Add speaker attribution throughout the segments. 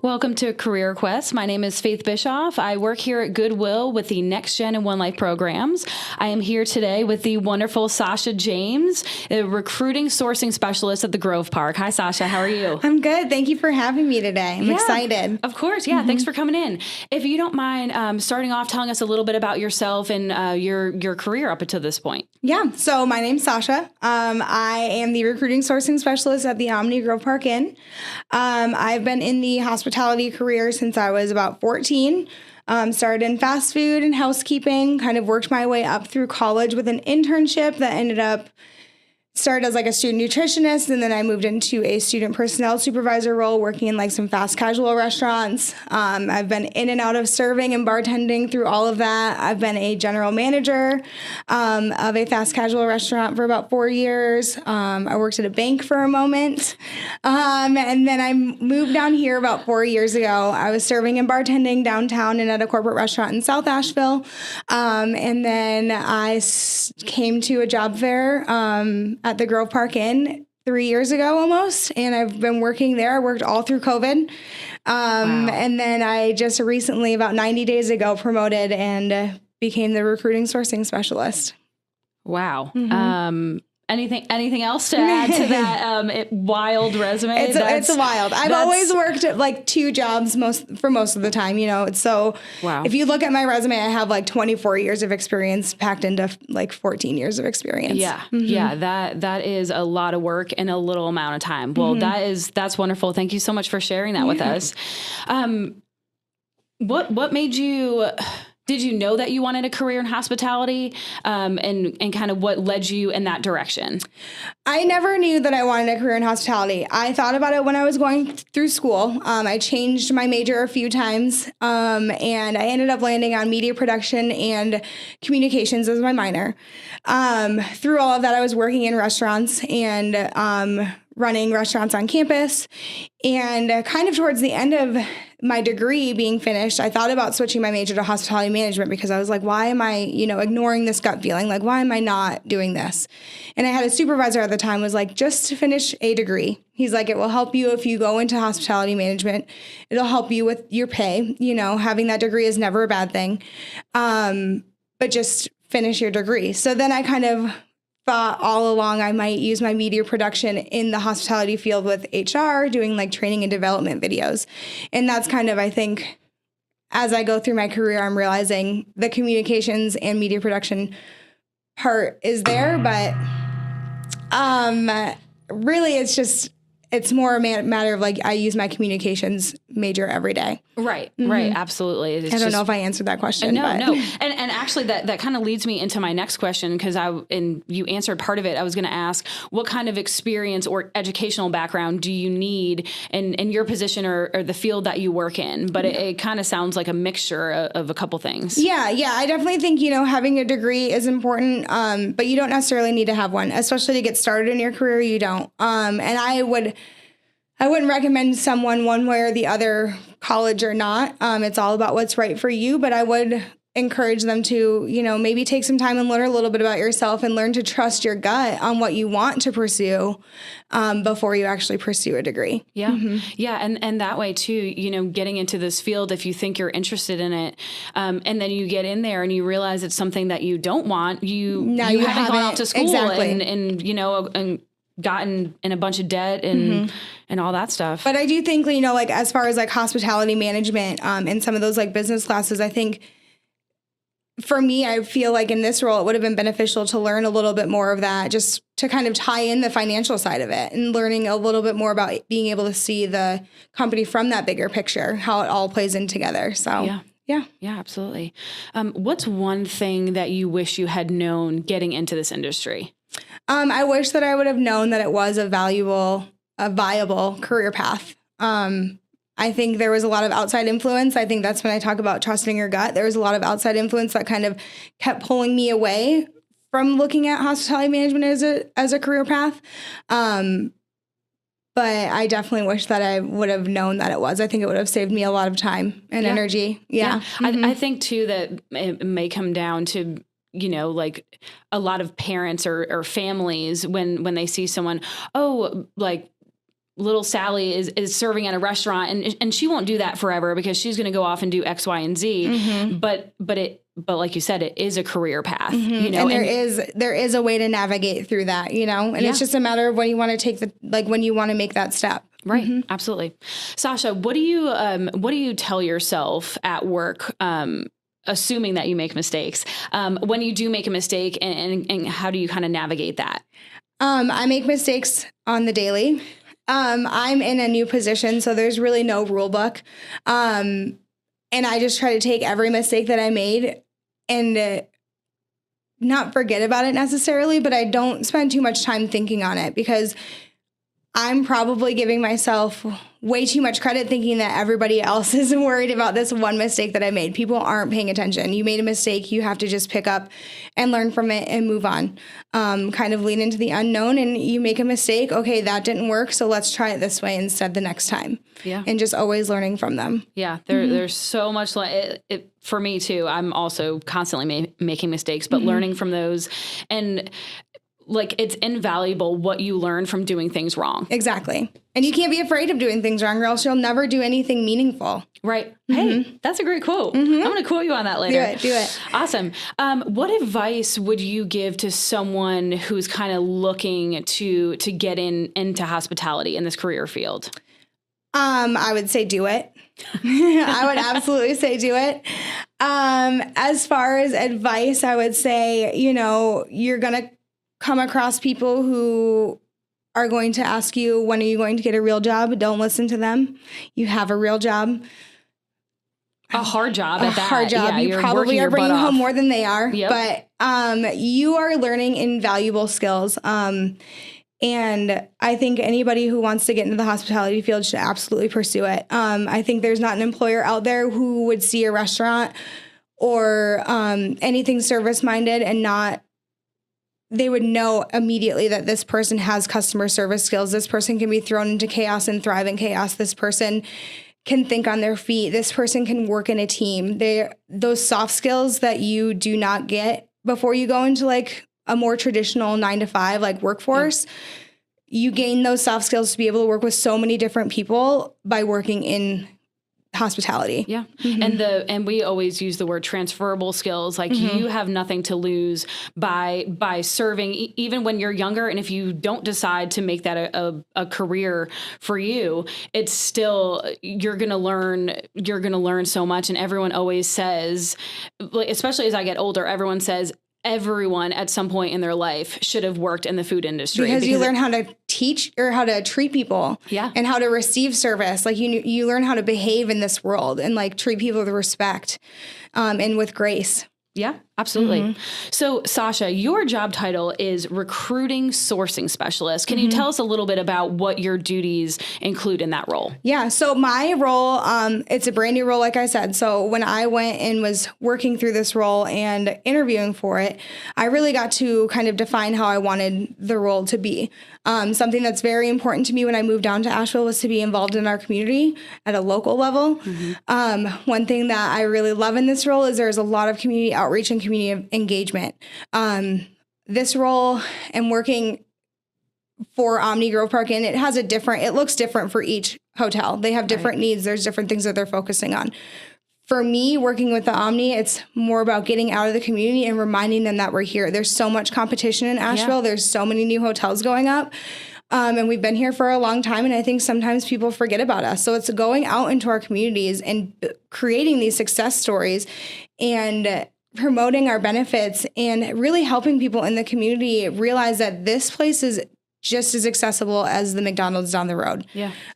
Speaker 1: Welcome to Career Quest. My name is Faith Bischoff. I work here at Goodwill with the Next Gen and One Life programs. I am here today with the wonderful Sasha James, a recruiting sourcing specialist at the Grove Park. Hi, Sasha. How are you?
Speaker 2: I'm good. Thank you for having me today. I'm excited.
Speaker 1: Of course. Yeah. Thanks for coming in. If you don't mind starting off telling us a little bit about yourself and your career up until this point.
Speaker 2: Yeah. So my name's Sasha. I am the recruiting sourcing specialist at the Omni Grove Park Inn. I've been in the hospitality career since I was about 14. Started in fast food and housekeeping, kind of worked my way up through college with an internship that ended up started as like a student nutritionist, and then I moved into a student personnel supervisor role working in like some fast casual restaurants. I've been in and out of serving and bartending through all of that. I've been a general manager of a fast casual restaurant for about 4 years. I worked at a bank for a moment. And then I moved down here about 4 years ago. I was serving and bartending downtown and at a corporate restaurant in South Asheville. And then I came to a job fair at the Grove Park Inn 3 years ago almost, and I've been working there. I worked all through COVID. Wow. And then I just recently, about 90 days ago, promoted and became the recruiting sourcing specialist.
Speaker 1: Wow. Mm-hmm. Anything else to add to that wild resume?
Speaker 2: It's wild. I've always worked at like two jobs for most of the time, you know. So
Speaker 1: wow.
Speaker 2: If you look at my resume, I have like 24 years of experience packed into like 14 years of experience.
Speaker 1: Yeah. Mm-hmm. Yeah. That is a lot of work in a little amount of time. Well, that's wonderful. Thank you so much for sharing that with us. What made you... Did you know that you wanted a career in hospitality, and kind of what led you in that direction?
Speaker 2: I never knew that I wanted a career in hospitality. I thought about it when I was going through school. I changed my major a few times, and I ended up landing on media production and communications as my minor. Through all of that, I was working in restaurants and running restaurants on campus. And kind of towards the end of my degree being finished, I thought about switching my major to hospitality management because I was like, why am I, ignoring this gut feeling? Like, why am I not doing this? And I had a supervisor at the time was like, just to finish a degree. He's like, it will help you if you go into hospitality management. It'll help you with your pay. Having that degree is never a bad thing. But just finish your degree. So then I kind of thought all along I might use my media production in the hospitality field with HR, doing like training and development videos. And that's kind of, I think, as I go through my career, I'm realizing the communications and media production part is there, but really it's more a matter of like I use my communications major every day.
Speaker 1: Right, right, absolutely.
Speaker 2: I don't know if I answered that question.
Speaker 1: No. And actually that kind of leads me into my next question because you answered part of it. I was going to ask what kind of experience or educational background do you need in your position or the field that you work in? But it kind of sounds like a mixture of a couple things. Yeah.
Speaker 2: I definitely think, having a degree is important, but you don't necessarily need to have one, especially to get started in your career. You don't. And I wouldn't recommend someone one way or the other, college or not. It's all about what's right for you, but I would encourage them to, maybe take some time and learn a little bit about yourself and learn to trust your gut on what you want to pursue before you actually pursue a degree.
Speaker 1: Yeah. Mm-hmm. Yeah. And that way too, getting into this field, if you think you're interested in it, and then you get in there and you realize it's something that you don't want, you haven't gone off to school and gotten in a bunch of debt and all that stuff.
Speaker 2: But I do think, like as far as like hospitality management and some of those like business classes, I think for me, I feel like in this role, it would have been beneficial to learn a little bit more of that, just to kind of tie in the financial side of it and learning a little bit more about being able to see the company from that bigger picture, how it all plays in together. So yeah, absolutely.
Speaker 1: What's one thing that you wish you had known getting into this industry?
Speaker 2: I wish that I would have known that it was a viable career path. I think there was a lot of outside influence. I think that's when I talk about trusting your gut. There was a lot of outside influence that kind of kept pulling me away from looking at hospitality management as a career path. But I definitely wish that I would have known that it was. I think it would have saved me a lot of time and energy. Yeah.
Speaker 1: I think too that it may come down to like a lot of parents or families when they see someone, like little Sally is serving at a restaurant, and she won't do that forever because she's going to go off and do X, Y, and Z. But like you said, it is a career path, you know,
Speaker 2: and there is a way to navigate through that, you know, and it's just a matter of when you want to take when you want to make that step.
Speaker 1: Right. Absolutely. Sasha, what do you tell yourself at work, assuming that you make mistakes, when you do make a mistake, and how do you kind of navigate that?
Speaker 2: I make mistakes on the daily. I'm in a new position, so there's really no rule book. And I just try to take every mistake that I made and not forget about it necessarily, but I don't spend too much time thinking on it because I'm probably giving myself way too much credit thinking that everybody else is worried about this one mistake that I made. People aren't paying attention. You made a mistake. You have to just pick up and learn from it and move on. Kind of lean into the unknown, and you make a mistake. Okay, that didn't work. So let's try it this way instead the next time. Yeah. And just always learning from them. Yeah.
Speaker 1: There's so much for me too. I'm also constantly making mistakes, but learning from those, and like, it's invaluable what you learn from doing things wrong.
Speaker 2: Exactly. And you can't be afraid of doing things wrong or else you'll never do anything meaningful.
Speaker 1: Right. Hey, that's a great quote. I'm going to quote you on that later.
Speaker 2: Do it.
Speaker 1: Awesome. What advice would you give to someone who's kind of looking to get into hospitality in this career field?
Speaker 2: I would say do it. I would absolutely say do it. As far as advice, I would say, you know, you're going to come across people who are going to ask you, when are you going to get a real job? Don't listen to them. You have a real job.
Speaker 1: A hard job at that.
Speaker 2: A hard job. Yeah, you probably are bringing home more than they are. Yep. But you are learning invaluable skills. And I think anybody who wants to get into the hospitality field should absolutely pursue it. I think there's not an employer out there who would see a restaurant or anything service-minded and they would know immediately that this person has customer service skills. This person can be thrown into chaos and thrive in chaos. This person can think on their feet. This person can work in a team. Those soft skills that you do not get before you go into like a more traditional 9-to-5 like workforce. You gain those soft skills to be able to work with so many different people by working in hospitality. Yeah.
Speaker 1: And we always use the word transferable skills. Like you have nothing to lose by serving, even when you're younger. And if you don't decide to make that a career for you, it's still, you're going to learn so much. And everyone always says, especially as I get older, everyone says, everyone at some point in their life should have worked in the food industry.
Speaker 2: Because you learn how to teach or how to treat people and how to receive service. Like you learn how to behave in this world and like treat people with respect and with grace.
Speaker 1: Yeah, absolutely. So, Sasha, your job title is recruiting sourcing specialist. Can you tell us a little bit about what your duties include in that role?
Speaker 2: Yeah, so my role, it's a brand new role, like I said. So when I went and was working through this role and interviewing for it, I really got to kind of define how I wanted the role to be. Something that's very important to me when I moved down to Asheville was to be involved in our community at a local level. One thing that I really love in this role is there's a lot of community outreach and community engagement. This role and working for Omni Grove Park Inn, it looks different for each hotel. They have different needs. There's different things that they're focusing on. For me, working with the Omni, it's more about getting out of the community and reminding them that we're here. There's so much competition in Asheville. There's so many new hotels going up. And we've been here for a long time. And I think sometimes people forget about us. So it's going out into our communities and creating these success stories and promoting our benefits and really helping people in the community realize that this place is just as accessible as the McDonald's down the road.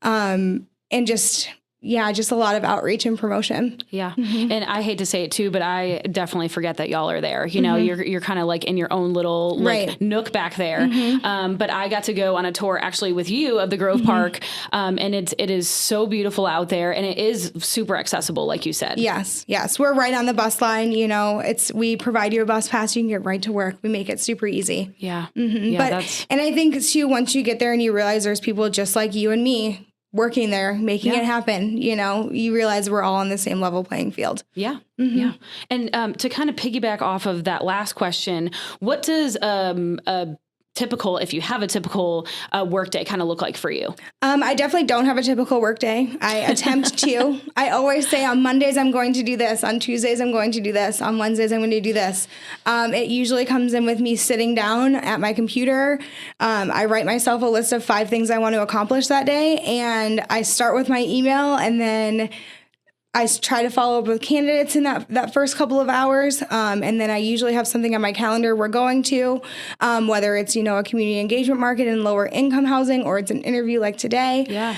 Speaker 2: And just a lot of outreach and promotion.
Speaker 1: And I hate to say it too, but I definitely forget that y'all are there. You know, you're kind of like in your own little nook back there. But I got to go on a tour actually with you of the Grove Park. And it is so beautiful out there, and it is super accessible, like you said.
Speaker 2: Yes. We're right on the bus line. You know, we provide you a bus pass. You can get right to work. We make it super easy. And I think too, once you get there and you realize there's people just like you and me working there, making it happen, you know, you realize we're all on the same level playing field. And to kind of piggyback off of that last question, what does a
Speaker 1: typical, if you have a typical workday kind of look like for you?
Speaker 2: I definitely don't have a typical workday. I attempt to. I always say on Mondays I'm going to do this. On Tuesdays I'm going to do this. On Wednesdays I'm going to do this. It usually comes in with me sitting down at my computer. I write myself a list of 5 things I want to accomplish that day, and I start with my email, and then I try to follow up with candidates in that first couple of hours. And then I usually have something on my calendar we're going to, whether it's, a community engagement market in lower income housing, or it's an interview like today.
Speaker 1: Yeah.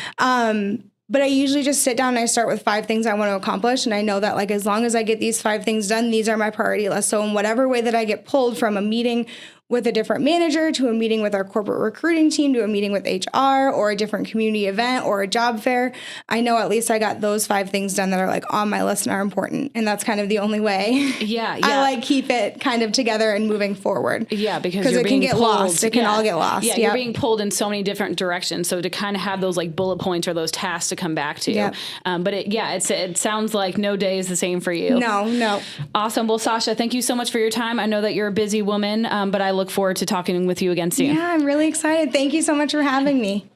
Speaker 2: But I usually just sit down and I start with 5 things I want to accomplish. And I know that as long as I get these 5 things done, these are my priority list. So in whatever way that I get pulled from a meeting with a different manager to a meeting with our corporate recruiting team to a meeting with HR or a different community event or a job fair, I know at least I got those 5 things done that are on my list and are important. And that's kind of the only way I keep it kind of together and moving forward.
Speaker 1: Yeah, because
Speaker 2: it can get
Speaker 1: pulled.
Speaker 2: lost. It can all get lost.
Speaker 1: Yeah, you're being pulled in so many different directions. So to kind of have those bullet points or those tasks to come back to.
Speaker 2: Yep.
Speaker 1: But it sounds like no day is the same for you.
Speaker 2: No.
Speaker 1: Awesome. Well, Sasha, thank you so much for your time. I know that you're a busy woman, but I look forward to talking with you again soon.
Speaker 2: Yeah, I'm really excited. Thank you so much for having me.